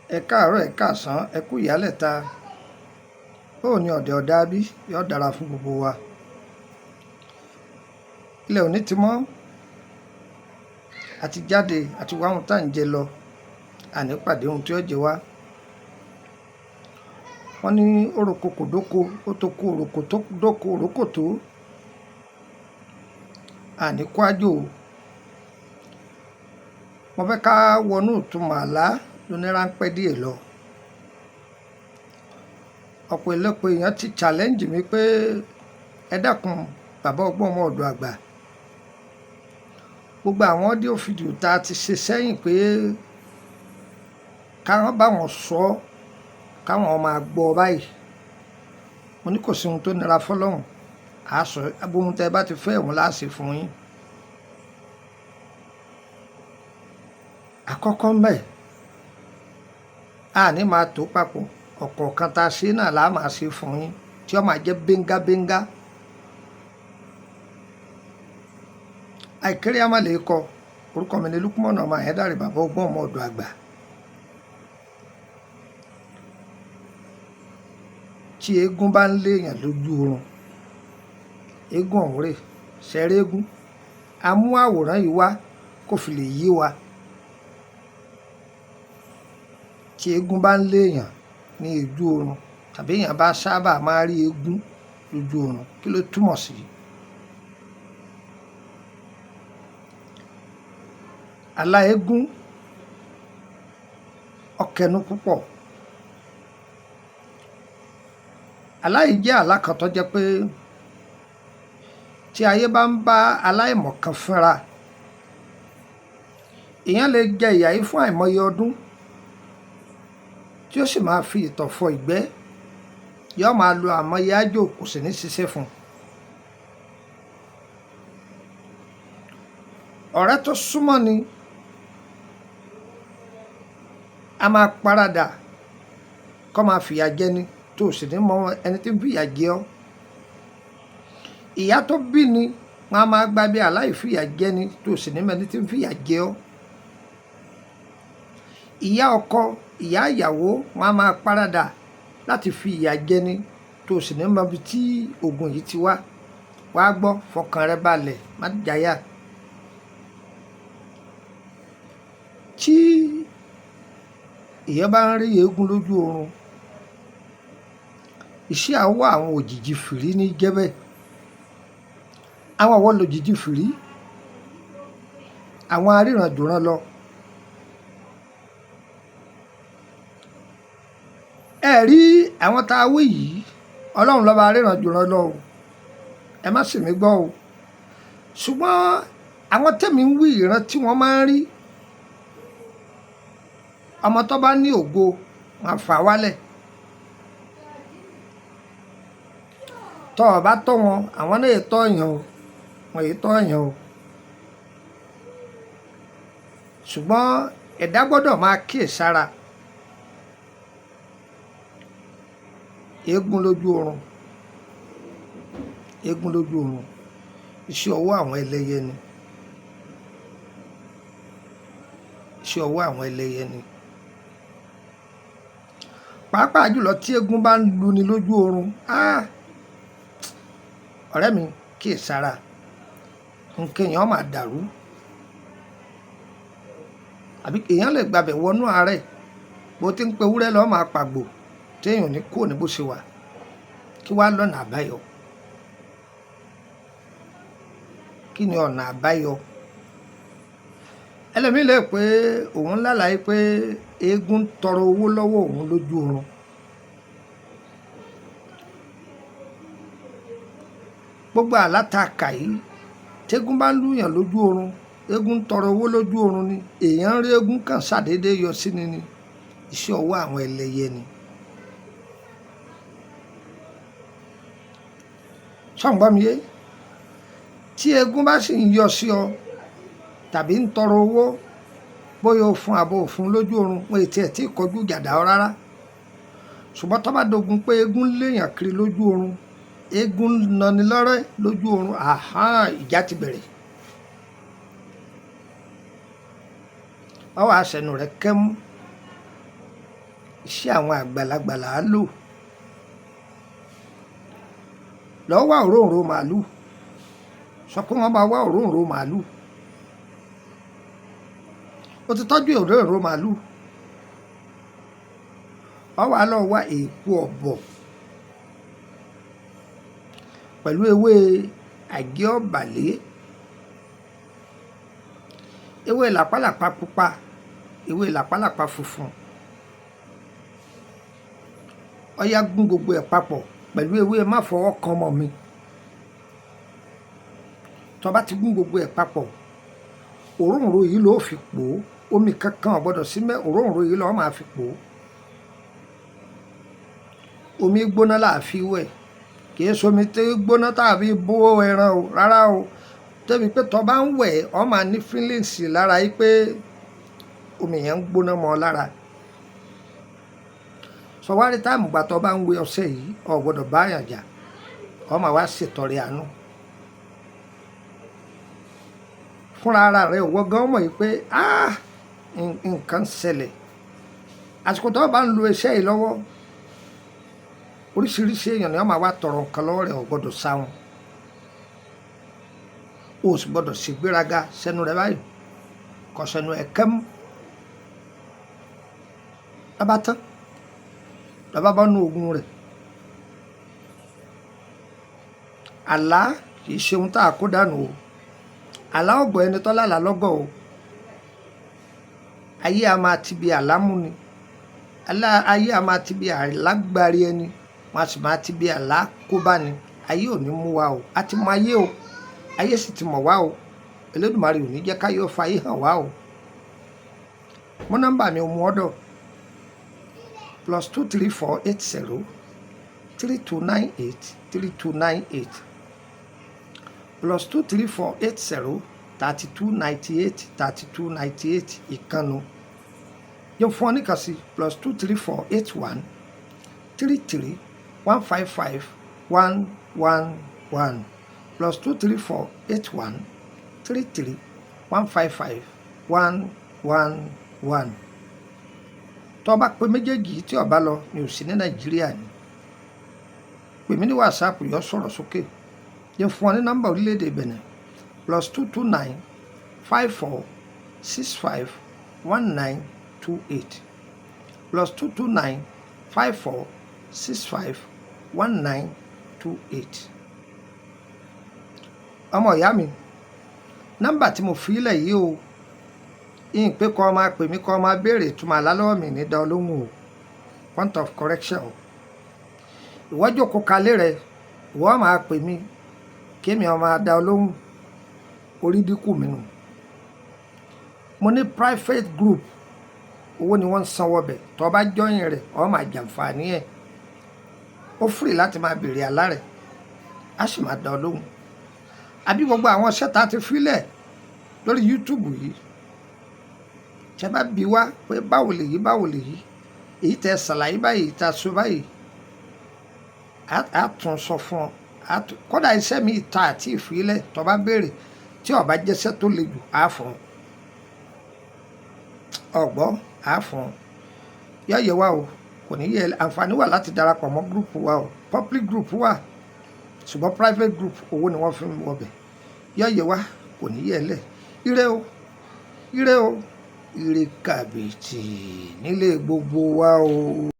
Ẹ káàárọ̀, ẹ káàsán, ẹ kú ìyálẹ̀ta. Bóò ni ọ̀dẹ̀ ọ̀dá bí yóò dára fún gbogbo wa. Ilẹ̀ òní ti mọ́, àti jáde àti wá ohun tá à ń jẹ lọ, àní pàdé ohun tí ó jẹ wá. Wọ́n ní oròkò kò dóko, ó tó kó oròkò tó dóko òrókò tó, àní kó ájò. Mo fẹ́ ká wọnú ìtumọ̀ àlá lóní ráńpẹ́ díẹ̀ lọ. Ọ̀pọ̀ ìlọ́pọ̀ èèyàn ti challenge mi pé ẹ dákun bàbá ọgbọ́n ọmọ ọ̀dọ̀ àgbà, gbogbo àwọn audio fídíò tá a ti ṣe sẹ́yìn pé káwọn bá wọn sọ káwọn máa gbọ́ báyìí. Mo ní kò sí ohun tó nira fọlọ́run, àásọ abohun tẹ́ bá ti fẹ́ òun láàṣẹ fún yín. Àkọ́kọ́ mbẹ̀, a ní máa tó papọ̀, ọ̀kọ̀ọ̀kan tá a ṣe náà là á máa ṣe fún yín tí ó máa jẹ́ bẹ́ngá. Àìkéré a máa lè kọ orúkọ mi ní Lukumọ̀nà ọmọ Ayédáre, bàbá ọgbọ́n ọmọ ọ̀dọ̀ àgbà. Tí eégún bá ń léèyàn lójú oorun, eégún ọ̀hún rè ṣẹ́rẹ́ eégún, a mú àwòrán yìí wá kó fi lè yé wa. Tí eégún bá ń léèyàn ní ojú oorun, tàbí èèyàn bá sábà máa rí eégún lójú oorun, kí ló túmọ̀ sí? Àlá eégún ọ̀kẹ́nu púpọ̀. Àlá yìí jẹ́ àlá kan tó jẹ́ pé tí ayé bá ń bá aláìmọ̀kan fínra, èèyàn lè jẹ ìyà yìí fún àìmọye ọdún tí ó sì máa fi ìtọ̀ fọ ìgbẹ́, yóò máa lo àmọye àjò kò sì ní ṣiṣẹ́ fún un. Ọ̀rẹ́ tó súnmọ́ ni a máa paradà kó máa fìyà jẹ ni tó sì ní mọ ẹni tí ń fìyà jẹ ọ́. Ìyá tó bí ni wọn a máa gba bí aláìfìyà jẹ ni tó sì ní mọ ẹni tí ń fìyà jẹ ọ́. Ìyá ọkọ, ìyá ìyàwó wọn a máa paradà láti fi ìyà jẹ ni tó sì ní mọ ibi tí ogun yìí ti wá. Wàá gbọ́, fọkàn rẹ balẹ̀, má jáyà. Tí èèyàn bá ń rí eégún lójú oorun, iṣẹ́ àwọ̀ àwọn òjìji fìrí ní jẹ́bẹ̀. Àwọn àwọn lòjìji fìrí, àwọn aríranjùran lọ. Ẹ rí àwọn tá a wí yìí, Ọlọ́run lọ́ba aríranjùran lọ o, ẹ má sì mí gbọ́ o. Ṣùgbọ́n àwọn tẹ̀mí ń wí ìran tí wọ́n máa ń rí, ọmọ tó bá ní ògo wọn fà wálẹ̀. Tọ́ ọ bá tọ́ wọn, àwọn náà tọ́ èèyàn o, wọn èyí tọ́ èèyàn o. Ṣùgbọ́n ẹ̀dá gbọ́dọ̀ máa kíyèsára. Eégún lójú oorun, eégún lójú oorun, iṣẹ́ ọwọ́ àwọn ẹlẹ́yẹ ni. Iṣẹ́ ọwọ́ àwọn ẹlẹ́yẹ ni. Pàápàá jùlọ tí eégún bá ń luni lójú oorun, ọ̀rẹ́ mi kíyèsára, nǹkan èèyàn máa dàrú. Àbí èèyàn lè gbàbẹ̀ wọnú àárẹ̀, bó ti ń pe ewúrẹ́ lọ́ọ́ máa pàgbò tí èèyàn ní kúrò ní bó ṣe wà. Kí wá lọ́nà àbáyọ? Kí ni ọ̀nà àbáyọ? Ẹlòmíì lè pé òun lálàá pé eégún tọrọ owó lọ́wọ́ òun lójú oorun. Gbogbo àlá tá a kà yìí, tégún bá ń lùyàn lójú oorun, eégún tọrọ owó lójú oorun ni, èèyàn ń rí eégún kan ṣàdédé yọ sí ni ni. Iṣẹ́ ọwọ́ àwọn ẹlẹ́yẹ ni. Ṣọ̀ǹgbọ́n mi yé, tí eégún bá sì ń yọ sí ọ tàbí ń tọrọ owó, bóyá o fún àbò òfun lójú oorun, wọn ètí ẹ̀ tí kọjú jàdá ọ rárá. Ṣùgbọ́n tó bá dogun pé eégún léèyàn kiri lójú oorun, eégún nani lọ́rẹ́ lójú oorun, ìjà ti bẹ̀rẹ̀. Ọ wá sẹ́nu rẹ̀ kẹ́mú, iṣẹ́ àwọn àgbàlagbà là á lò. Lọ́ wá òróǹro màálù, sọ pé wọ́n máa wá òróǹro màálù. Ó ti tọ́jú òróǹro màálù, wọ́n wá lọ wá èèpo ọ̀bọ̀ pẹ̀lú ewé àgé ọ̀bàlé, ewé làpálàpá pupa, ewé làpálàpá funfun. Ọya gún gbogbo ẹ̀ papọ̀ pẹ̀lú ewé má fọwọ́ kan ọmọ mi. Tó bá ti gún gbogbo ẹ̀ papọ̀, òróǹro yìí ló fi pò ó, omi kankan ò gbọ́dọ̀ sí mẹ́, òróǹro yìí ló máa fi pò ó. Omi gbóná là á fi wẹ̀, kì í ṣomi tí gbóná tàbí bó ẹran o, rárá o. Débi pé tó bá ń wẹ̀ ọ máa ní feelings lára yìí pé omi yẹn ń gbóná mọ́ ọ lára. Sọwárí táìmù gbà tó bá ń wẹ̀ ọṣẹ yìí ò gbọ́dọ̀ bá yàn jà, ọ máa wá ṣètọrẹ àánú. Fúnra ara rẹ̀ òwò gan mọ̀ yìí pé nǹkan ṣẹlẹ̀. Àsìkò tó bá ń lo iṣẹ́ yìí lọ́wọ́, oríṣiríṣi èèyàn ni wọ́n máa wá tọrọ nǹkan lọ́wọ́ rẹ̀, ò gbọ́dọ̀ sáwọn. O sì gbọ́dọ̀ ṣègbéraga sẹ́nu rẹ̀ báyìí, kò sẹ́nu ẹ̀ kẹ́mú. Lọ́ba tán, lọ́ba bá nú ogun rẹ̀. Àlá kì í ṣe ohun tá a kó dànù o. Àlá ọ̀gbọ̀ ẹni tọ́lá là lọ́gọ̀ o. Ayé a máa ti bi àlá mú ni. Ayé a máa ti bi àlá gbárí ẹni, wọ́n a sì máa ti bi àlá kó bá ni. Ayé ò ní mú wa o. A ti mọ ayé o. Ayé sì ti mọ̀ wá o. Elédùmarè ò ní jẹ́ káyé ó fa ayé hàn wá o. Mú nọ́mbà mi mú ọ̀dọ̀ +23480 3298 3298 +23480 3298 3298 ìkànnù. Yóò fún ọ nìkan sí +23481 33 155 111 +23481 33 155 111. Tó bá pè méjèèjì tí ó bá lọ ní ò sí ní Nàìjíríà ni, pè mí ní WhatsApp yọ sọ̀rọ̀ sókè. Yóò fún ọ ní nọ́mbà orílẹ̀-èdè Benin +229 54 65 1928 +229 54 65 1928. Ọmọ ìyá mi, nọ́mbà tí mo fi ilẹ̀ yìí o, yín pé kọ́ máa pè mí kọ́ máa béèrè ìtumọ̀ àlá lọ́wọ́ mi ní dá olóhùn o. Point of correction o. Ìwọ jókòó kalẹ̀ rẹ̀, ìwọ máa pè mí kémi ó máa dá olóhùn, orí dínkù mi nù. Mo ní private group, owó ni wọ́n ń sanwó bẹ̀. Tó bá join rẹ̀ ó máa jàǹfààní ẹ̀. Ó free láti máa béèrè àlá rẹ̀, á sì máa dá olóhùn. Àbí gbogbo àwọn ṣẹ́ta ti fílẹ̀ lórí YouTube yìí, ṣe bá bí wá pé báwo lèyí báwo lèyí, èyí tẹ ṣàlàyé báyìí tá a sọ báyìí, á tún sọ fún ọ. Kódà iṣẹ́ mi ìta àti ìfilẹ̀ tó bá béèrè tí ó bá jẹ́ṣẹ́ tó le jù á fún ọ. Ọ̀gbọ́ á fún ọ. Yọ yẹ wá o, kò ní yẹ àǹfààní wà láti darapọ̀ mọ́ group wa o. Public group wà, ṣùgbọ́n private group owó ni wọ́n fi ń wọbẹ̀. Yọ yẹ wá, kò ní yẹ lẹ̀. Ire o, ire o, ire kàbìtì nílé gbogbo wa o.